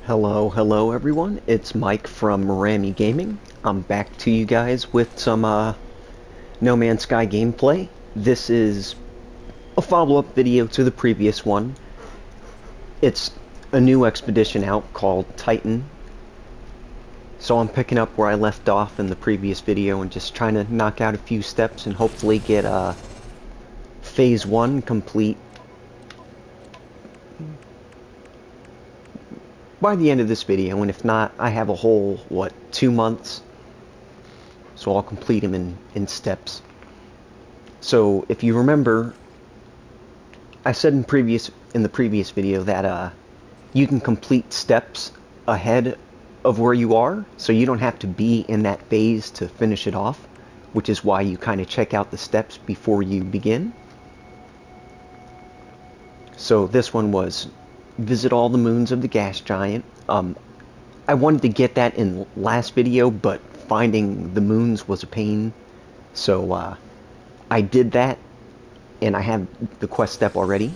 Hello everyone, it's Mike from Rami Gaming. I'm back to you guys with some No Man's Sky gameplay. This is a follow-up video to the previous one. It's a new expedition out called Titan. So I'm picking up where I left off in the previous video and just trying to knock out a few steps and hopefully get Phase 1 complete by the end of this video, and if not, I have a whole, 2 months, so I'll complete them in steps. So, if you remember, I said in the previous video that you can complete steps ahead of where you are, so you don't have to be in that phase to finish it off, which is why you kind of check out the steps before you begin. So this one was visit all the moons of the gas giant. I wanted to get that in last video, but finding the moons was a pain. So I did that, and I have the quest step already.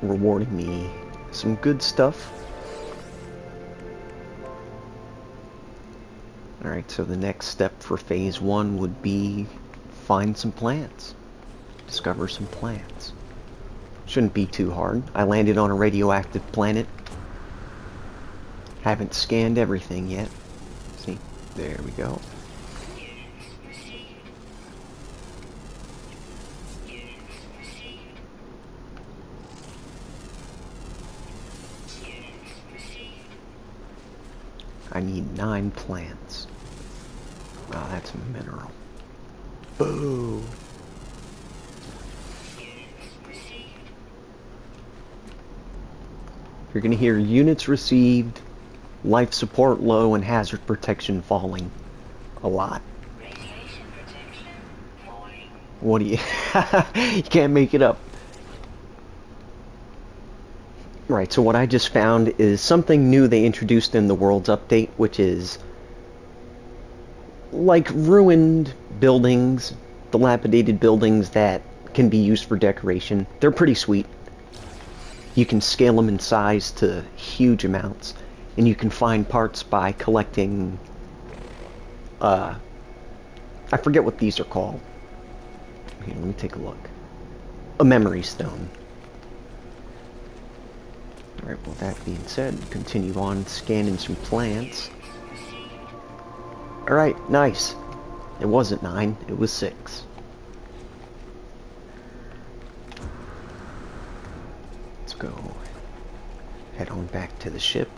Rewarding me some good stuff. Alright, so the next step for phase 1 would be find some plants. Discover some plants. Shouldn't be too hard. I landed on a radioactive planet. Haven't scanned everything yet. See? There we go. I need 9 plants. Wow, that's a mineral. Boo! You're going to hear units received, life support low, and hazard protection falling a lot. Radiation protection falling. What do you... You can't make it up. Right, so what I just found is something new they introduced in the World's Update, which is like ruined buildings, dilapidated buildings that can be used for decoration. They're pretty sweet. You can scale them in size to huge amounts, and you can find parts by collecting, I forget what these are called. Here, let me take a look. A memory stone. Alright, well that being said, continue on scanning some plants. Alright, nice. It wasn't 9, it was 6. Go head on back to the ship.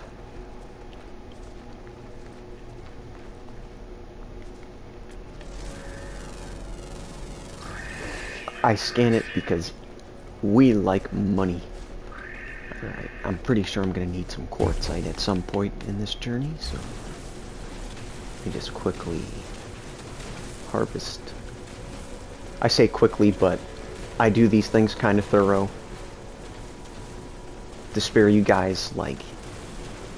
I scan it because we like money. Alright, I'm pretty sure I'm gonna need some quartzite at some point in this journey, so let me just quickly harvest. I say quickly, but I do these things kind of thorough to spare you guys like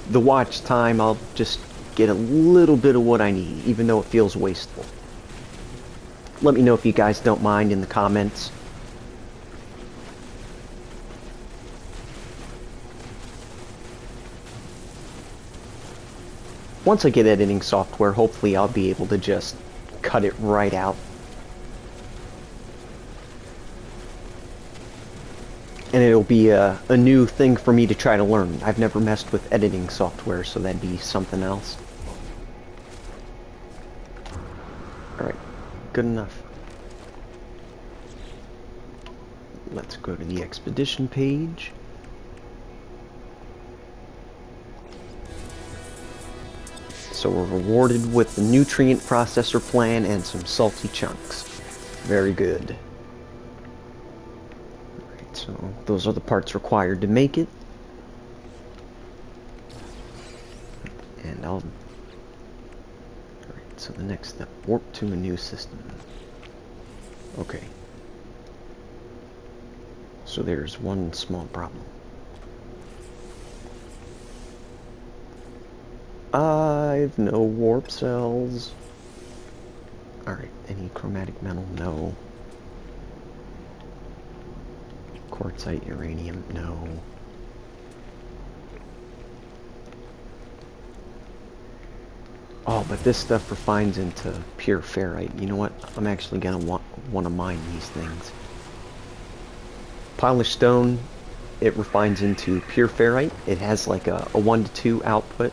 the watch time. I'll just get a little bit of what I need, even though it feels wasteful. Let me know if you guys don't mind in the comments. Once I get editing software, hopefully I'll be able to just cut it right out. And it'll be a new thing for me to try to learn. I've never messed with editing software, so that'd be something else. Alright, good enough. Let's go to the expedition page. So we're rewarded with the nutrient processor plan and some salty chunks. Very good. So those are the parts required to make it. And Alright, so the next step, warp to a new system. Okay. So there's one small problem. I've no warp cells. Alright, any chromatic metal? No. Quartzite, uranium, no. Oh, but this stuff refines into pure ferrite. You know what? I'm actually gonna want to mine these things. Polished stone, it refines into pure ferrite. It has like a 1 to 2 output.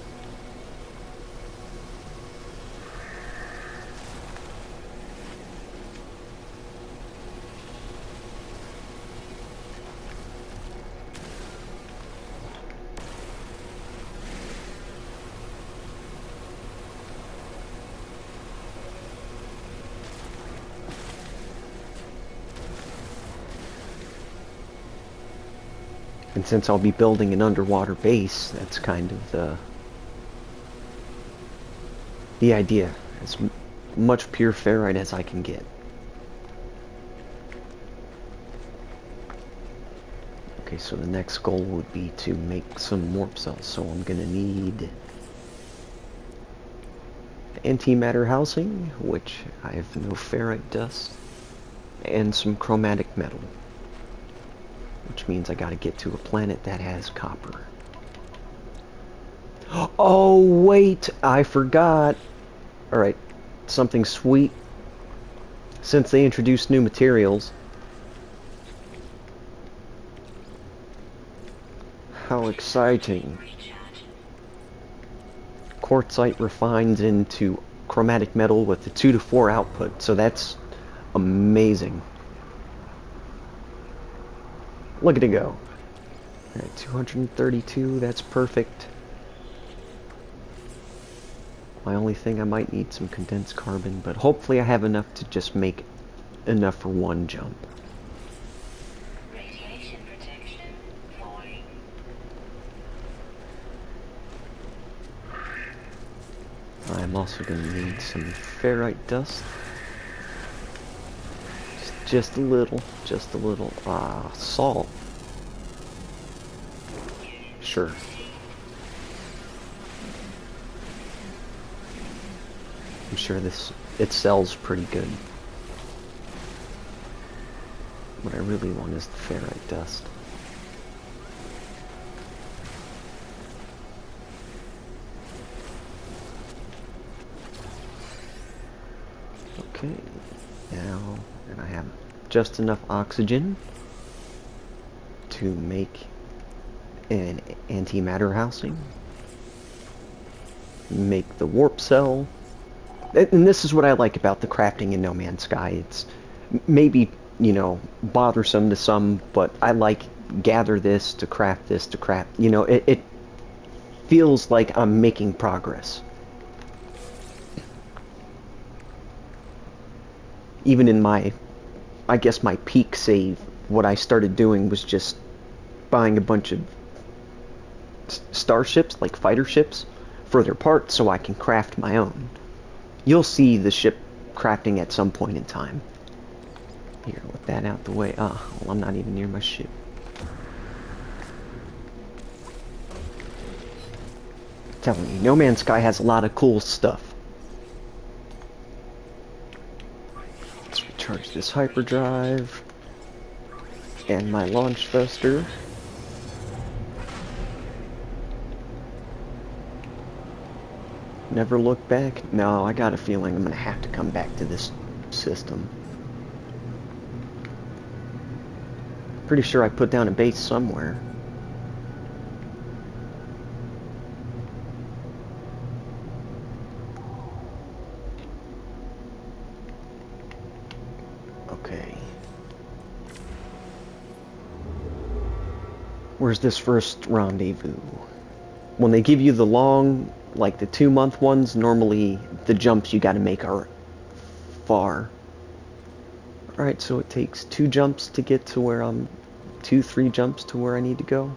And since I'll be building an underwater base, that's kind of the idea. As much pure ferrite as I can get. Okay, so the next goal would be to make some warp cells. So I'm gonna need antimatter housing, which I have no ferrite dust, and some chromatic metal. Which means I gotta get to a planet that has copper. Oh, wait! I forgot! Alright, something sweet. Since they introduced new materials. How exciting. Quartzite refines into chromatic metal with a 2 to 4 output, so that's amazing. Look at it go. Alright, 232, that's perfect. My only thing, I might need some condensed carbon, but hopefully I have enough to just make enough for one jump. Radiation protection falling. I'm also going to need some ferrite dust. Just a little, just a little. Salt. Sure. I'm sure it sells pretty good. What I really want is the ferrite dust. Okay, now, and I have just enough oxygen to make an antimatter housing, make the warp cell, and this is what I like about the crafting in No Man's Sky. It's maybe, you know, bothersome to some, but I like gather this to craft this to craft, you know, it feels like I'm making progress. Even in my, I guess my peak save, what I started doing was just buying a bunch of starships, like fighter ships, for their parts so I can craft my own. You'll see the ship crafting at some point in time. Here, with that out the way. Well, I'm not even near my ship. I'm telling you, No Man's Sky has a lot of cool stuff. Let's recharge this hyperdrive and my launch thruster. Never look back? No, I got a feeling I'm gonna have to come back to this system. Pretty sure I put down a base somewhere. Okay. Where's this first rendezvous? When they give you the long, like the 2-month ones, normally the jumps you gotta make are far. Alright, so it takes 2 jumps to get to where I'm... 3 jumps to where I need to go.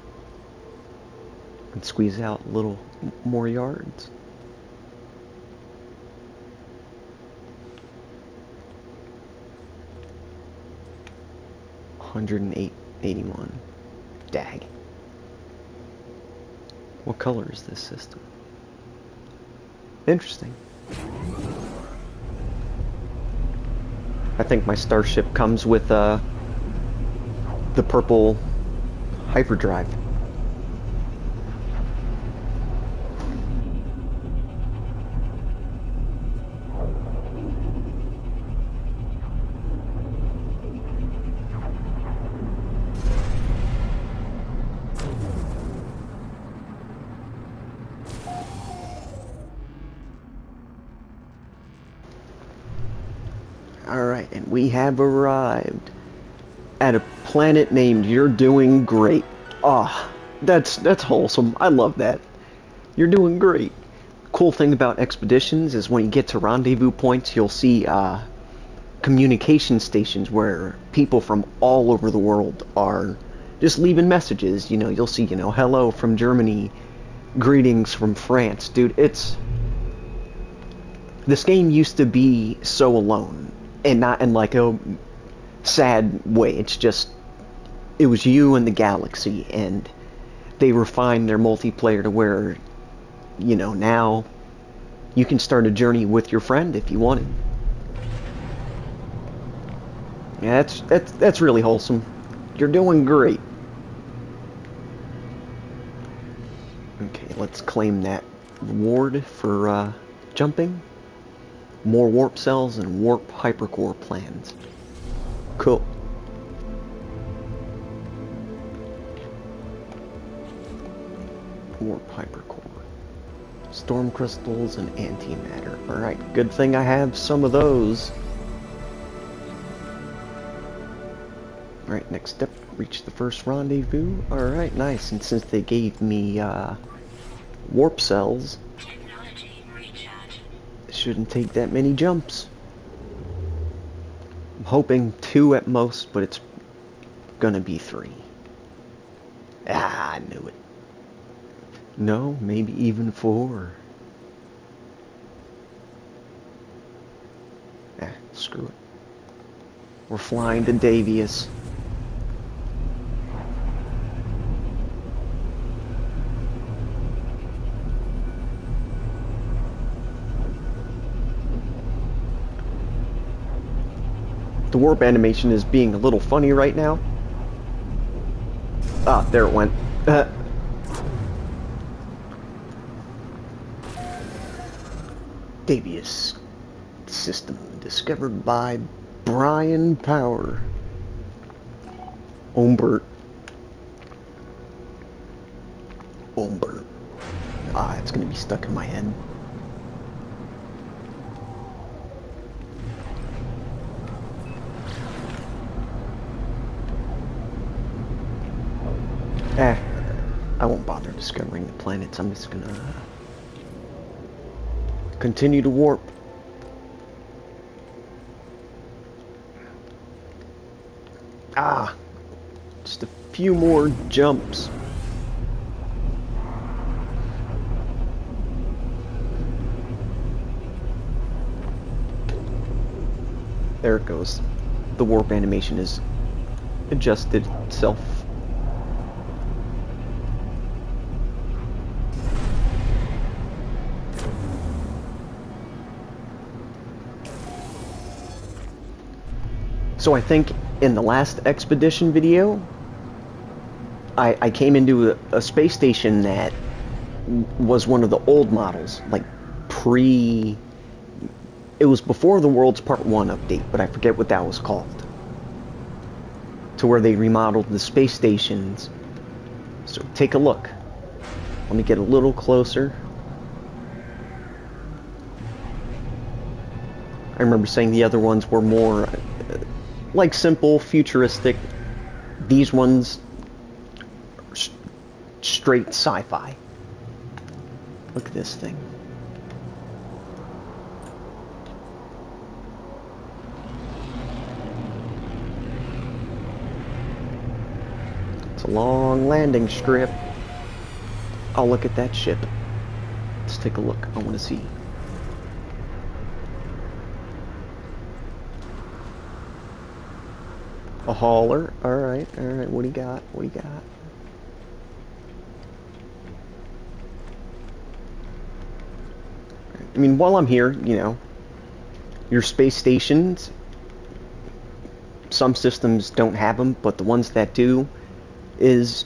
And squeeze out a little more yards. $108.81. Dag. What color is this system? Interesting. I think my starship comes with the purple hyperdrive. Alright, and we have arrived at a planet named You're Doing Great. Ah, that's wholesome. I love that. You're doing great. Cool thing about expeditions is when you get to rendezvous points, you'll see communication stations where people from all over the world are just leaving messages. You know, you'll see, you know, hello from Germany, greetings from France. Dude, this game used to be so alone, and not in like a sad way. It's just, it was you and the galaxy, and they refined their multiplayer to where, you know, now you can start a journey with your friend if you wanted. Yeah, that's really wholesome. You're doing great. Okay, let's claim that reward for jumping. More warp cells and warp hypercore plans. Cool. Warp hypercore. Storm crystals and antimatter. Alright, good thing I have some of those. Alright, next step, reach the first rendezvous. Alright, nice. And since they gave me warp cells, it shouldn't take that many jumps. I'm hoping 2 at most, but it's gonna be 3. Ah, I knew it. No, maybe even 4. Ah, screw it. We're flying to Davius. The warp animation is being a little funny right now. Ah, there it went. Davius system discovered by Brian Power. Ombert. Ah, it's gonna be stuck in my head. I won't bother discovering the planets. I'm just gonna continue to warp. Ah, just a few more jumps. There it goes. The warp animation is adjusted itself. So I think in the last expedition video, I came into a space station that was one of the old models, like it was before the World's Part 1 update, but I forget what that was called. To where they remodeled the space stations. So take a look. Let me get a little closer. I remember saying the other ones were more like simple, futuristic. These ones are straight sci-fi. Look at this thing. It's a long landing strip. I'll look at that ship. Let's take a look. I want to see. A hauler. Alright, alright. What do you got? What do you got? I mean, while I'm here, you know, your space stations, some systems don't have them, but the ones that do is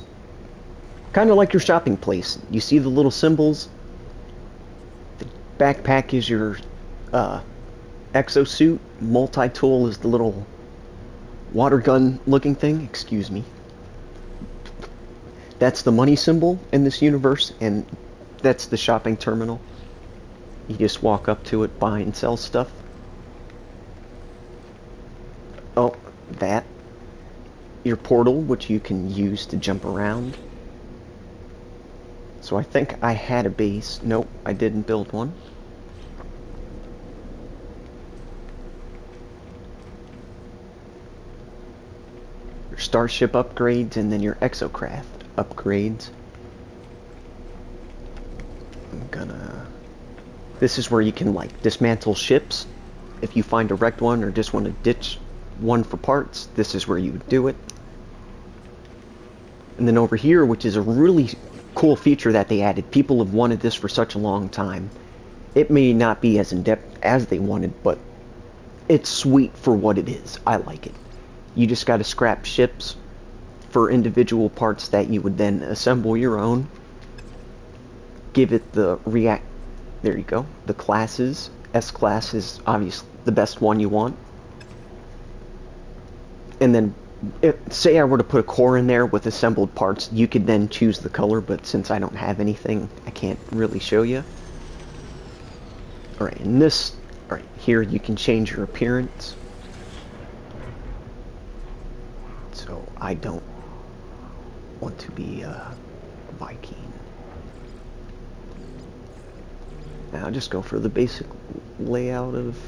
kind of like your shopping place. You see the little symbols. The backpack is your exosuit. Multi-tool is the little water gun looking thing. Excuse me. That's the money symbol in this universe, and that's the shopping terminal. You just walk up to it, buy and sell stuff. Oh, that. Your portal, which you can use to jump around. So I think I had a base. Nope, I didn't build one. Your starship upgrades, and then your exocraft upgrades. This is where you can, like, dismantle ships. If you find a wrecked one or just want to ditch one for parts, this is where you would do it. And then over here, which is a really cool feature that they added, people have wanted this for such a long time. It may not be as in-depth as they wanted, but it's sweet for what it is. I like it. You just got to scrap ships for individual parts that you would then assemble your own. Give it the there you go. The classes. S-class is obviously the best one you want. And then, say I were to put a core in there with assembled parts, you could then choose the color, but since I don't have anything, I can't really show you. Alright, and this, alright, here you can change your appearance. So, I don't want to be a Viking. Now I'll just go for the basic layout of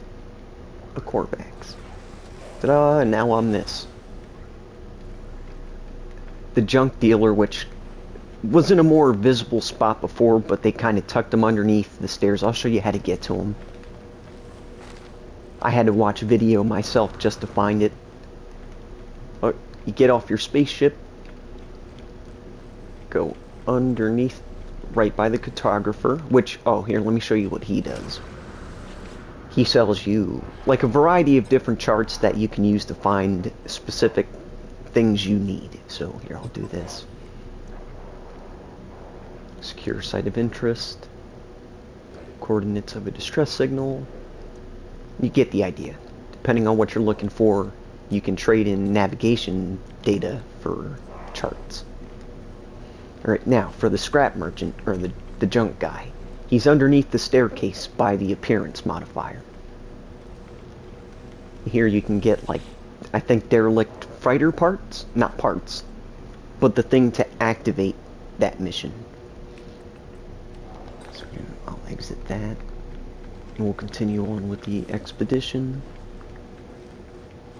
a Corvax. Ta-da, and now I'm this. The junk dealer, which was in a more visible spot before, but they kind of tucked them underneath the stairs. I'll show you how to get to them. I had to watch a video myself just to find it. Oh, you get off your spaceship, go underneath, right by the cartographer, which, oh, here, let me show you what he does. He sells you, like, a variety of different charts that you can use to find specific things you need. So, here, I'll do this. Secure site of interest. Coordinates of a distress signal. You get the idea. Depending on what you're looking for, you can trade in navigation data for charts. Alright, now, for the scrap merchant, or the junk guy. He's underneath the staircase by the appearance modifier. Here you can get, like, I think derelict fighter parts? Not parts, but the thing to activate that mission. So I'll exit that. And we'll continue on with the expedition.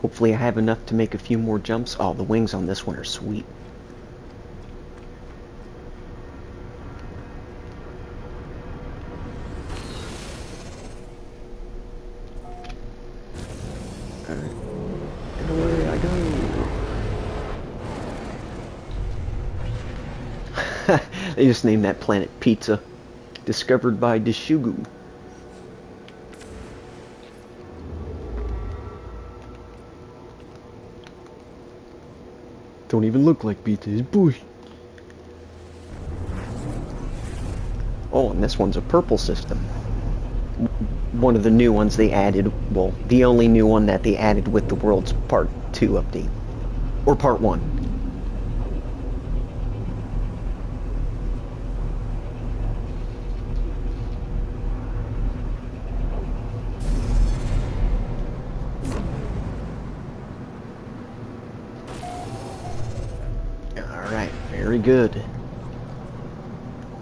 Hopefully I have enough to make a few more jumps. Oh, the wings on this one are sweet. They just named that planet Pizza. Discovered by Deshugu. Don't even look like pizza, it's bush. Oh, and this one's a purple system. One of the new ones they added, well, the only new one that they added with the World's Part 2 update. Or Part 1. Very good.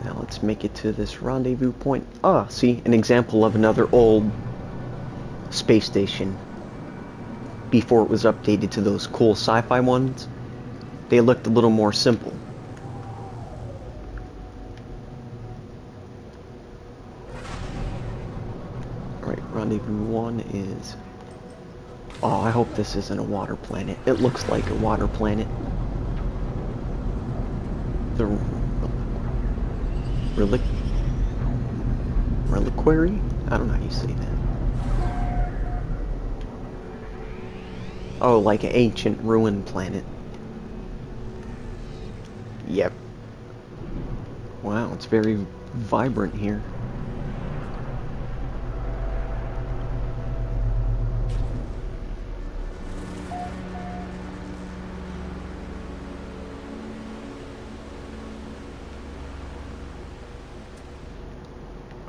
Now let's make it to this rendezvous point. Ah, see, an example of another old space station. Before it was updated to those cool sci-fi ones, they looked a little more simple. Alright, rendezvous 1 is... Oh, I hope this isn't a water planet. It looks like a water planet. The reliquary? I don't know how you say that. Oh, like an ancient ruined planet. Yep. Wow, it's very vibrant here.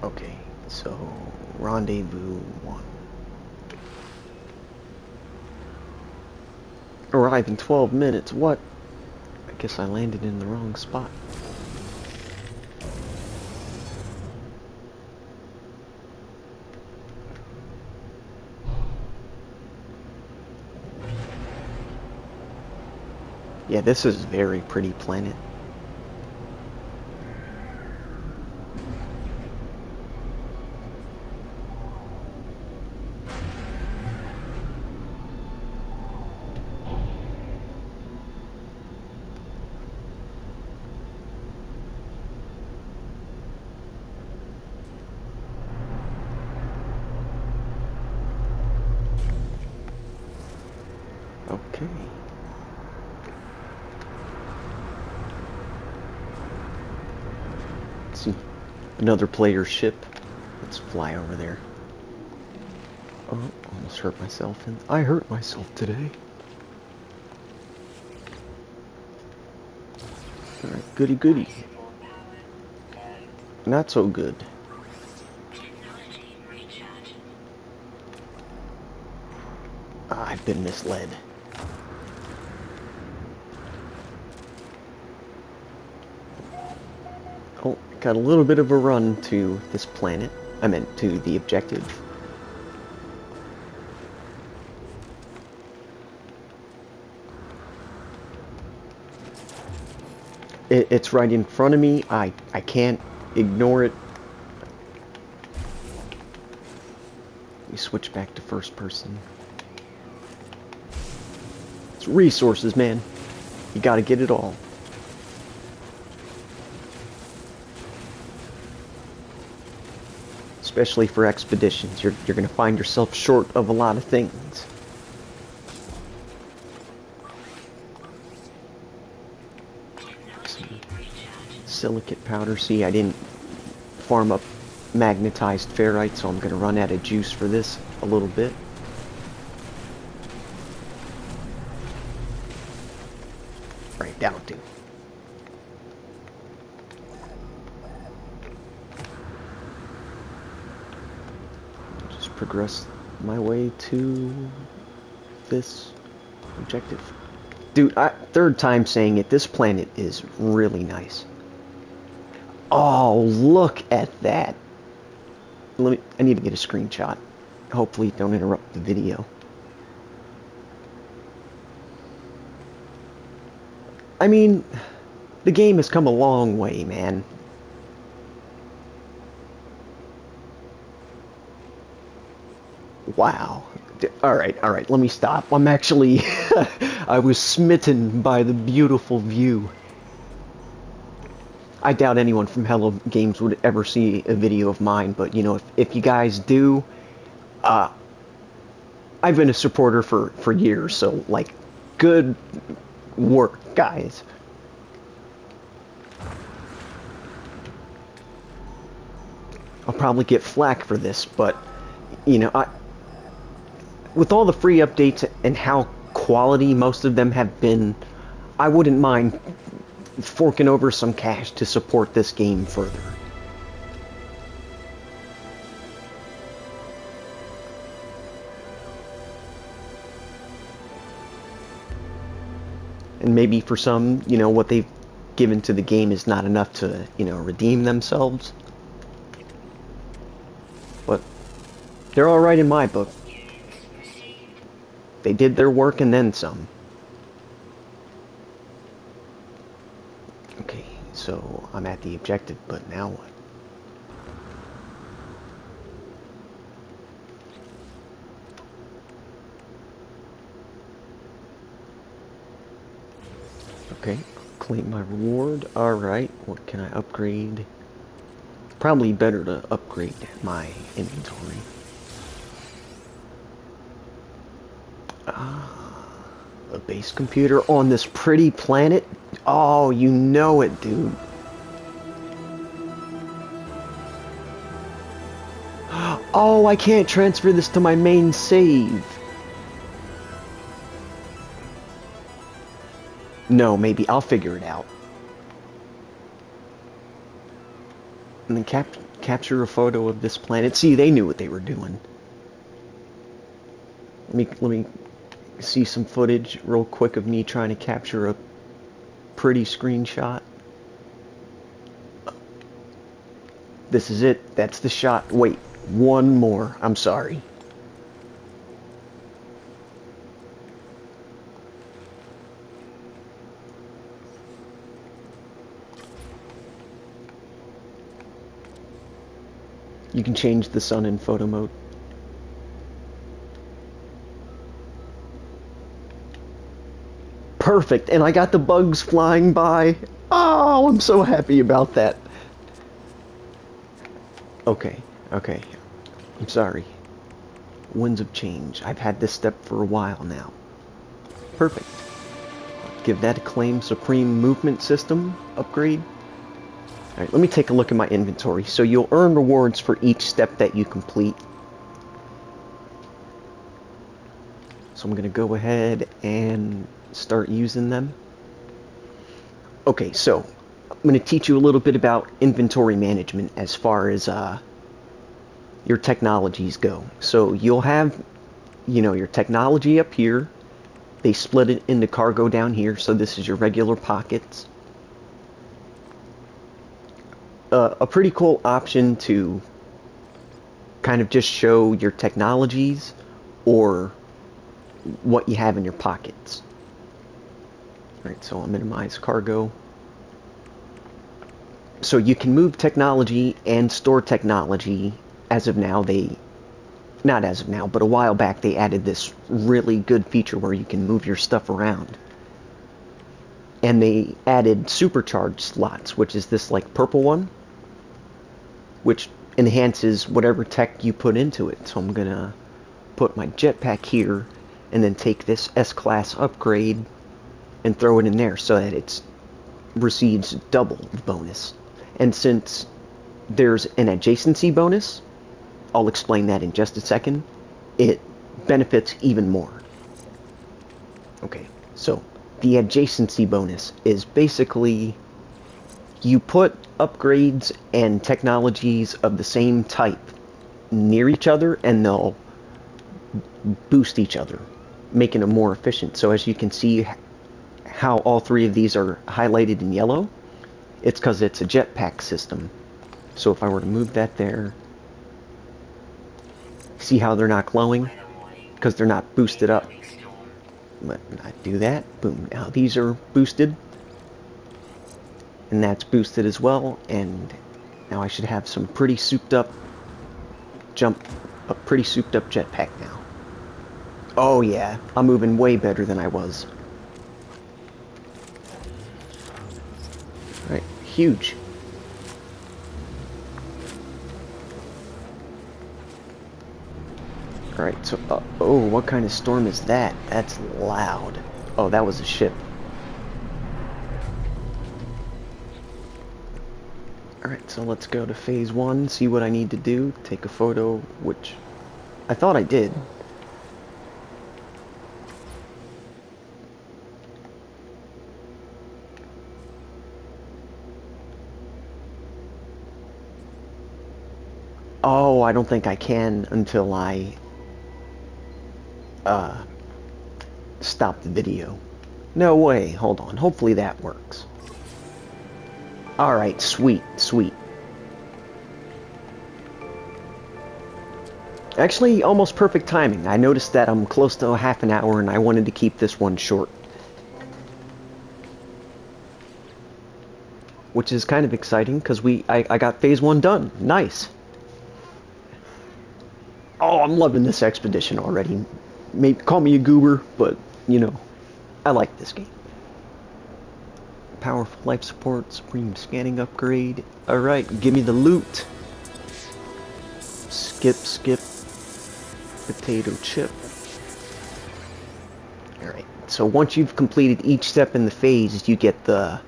Okay, so rendezvous 1. Arrive in 12 minutes. What? I guess I landed in the wrong spot. Yeah, this is a very pretty planet. Okay. See, another player's ship. Let's fly over there. Oh, almost hurt myself. And I hurt myself today. Alright, goody goody. Support power Not so good. technology recharge. I've been misled. Oh, got a little bit of a run to this planet. I meant to the objective. It's right in front of me. I can't ignore it. We switch back to first person. It's resources, man. You gotta get it all. Especially for expeditions. You're gonna find yourself short of a lot of things. Technology recharge. Silicate powder. See, I didn't farm up magnetized ferrite, so I'm gonna run out of juice for this a little bit. Right, down to. Just progress my way to this objective. Dude, third time saying it, this planet is really nice. Oh, look at that. I need to get a screenshot. Hopefully don't interrupt the video. I mean, the game has come a long way, man. Wow. Alright, let me stop. I'm actually... I was smitten by the beautiful view. I doubt anyone from Hello Games would ever see a video of mine, but, you know, if you guys do, I've been a supporter for years, so, like, good work, guys. I'll probably get flack for this, but, you know, with all the free updates and how quality most of them have been, I wouldn't mind forking over some cash to support this game further. And maybe for some, you know, what they've given to the game is not enough to, you know, redeem themselves. But they're alright in my book. They did their work and then some. Okay, so I'm at the objective, but now what? Okay, claim my reward. Alright, what can I upgrade? Probably better to upgrade my inventory. A base computer on this pretty planet? Oh, you know it, dude. Oh, I can't transfer this to my main save. No, maybe I'll figure it out. And then capture a photo of this planet. See, they knew what they were doing. Let me see some footage real quick of me trying to capture a pretty screenshot. This is it. That's the shot. Wait, one more. I'm sorry. You can change the sun in photo mode. Perfect, and I got the bugs flying by. Oh, I'm so happy about that. Okay. I'm sorry. Winds of change. I've had this step for a while now. Perfect. Give that a claim supreme movement system upgrade. Alright, let me take a look at my inventory. So you'll earn rewards for each step that you complete. So I'm going to go ahead and start using them. Okay, so I'm going to teach you a little bit about inventory management as far as your technologies go. So you'll have, your technology up here. They split it into cargo down here, so this is your regular pockets. A pretty cool option to kind of just show your technologies or what you have in your pockets. Alright, so I'll minimize cargo. So you can move technology and store technology. As of now, not as of now, but a while back they added this really good feature where you can move your stuff around. And they added supercharged slots, which is this like purple one, which enhances whatever tech you put into it. So I'm gonna put my jetpack here and then take this S-Class upgrade and throw it in there so that it receives double the bonus. And since there's an adjacency bonus, I'll explain that in just a second, it benefits even more. Okay, so the adjacency bonus is basically you put upgrades and technologies of the same type near each other and they'll boost each other, making them more efficient. So as you can see how all three of these are highlighted in yellow, it's because it's a jetpack system. So if I were to move that there, see how they're not glowing? Because they're not boosted up. But I do that, boom, now these are boosted. And that's boosted as well, and now I should have some pretty souped up pretty souped up jetpack now. Oh yeah, I'm moving way better than I was. Alright, huge. Alright, so, oh, what kind of storm is that? That's loud. Oh, that was a ship. Alright, so let's go to phase 1, see what I need to do, take a photo, which I thought I did. Oh, I don't think I can until I stop the video. No way, hold on, hopefully that works. Alright, sweet. Actually, almost perfect timing. I noticed that I'm close to a half an hour and I wanted to keep this one short. Which is kind of exciting because I got phase 1 done. Nice. Oh, I'm loving this expedition already. Maybe call me a goober, but I like this game. Powerful life support, supreme scanning upgrade. Alright, give me the loot. Skip. Potato chip. Alright, So once you've completed each step in the phase, you get the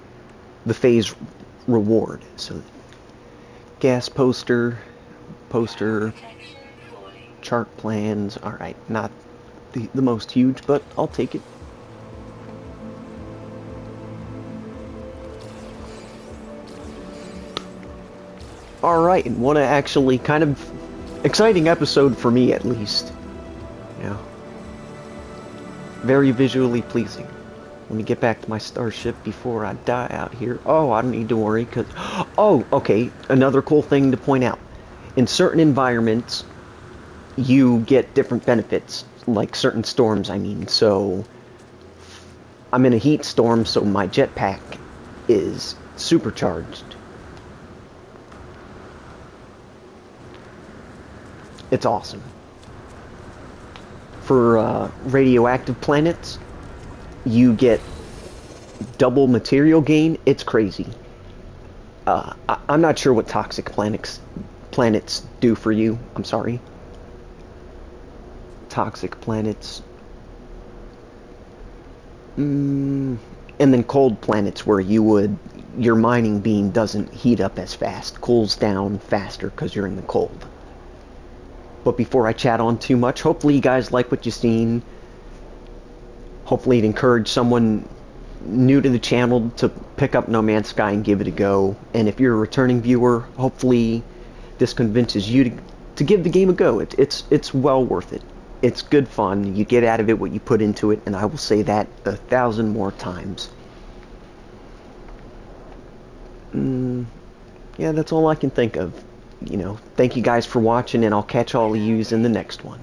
phase reward. So gas poster, Protection falling. chart plans. All right, not the most huge, but I'll take it. All right, and what a actually kind of exciting episode for me, at least. Yeah. Very visually pleasing. Let me get back to my starship before I die out here. Oh, I don't need to worry, because... Oh, okay, another cool thing to point out. In certain environments, you get different benefits, like certain storms, I mean. So, I'm in a heat storm, so my jetpack is supercharged. It's awesome. For radioactive planets, you get double material gain. It's crazy. I'm not sure what toxic planets do for you. I'm sorry. Toxic planets. And then cold planets where your mining beam doesn't heat up as fast, cools down faster because you're in the cold. But before I chat on too much, hopefully you guys like what you've seen. Hopefully it encouraged someone new to the channel to pick up No Man's Sky and give it a go. And if you're a returning viewer, hopefully this convinces you to give the game a go. It's well worth it. It's good fun. You get out of it what you put into it, and I will say that 1,000 more times. Yeah, that's all I can think of. You know, thank you guys for watching, and I'll catch all of yous in the next one.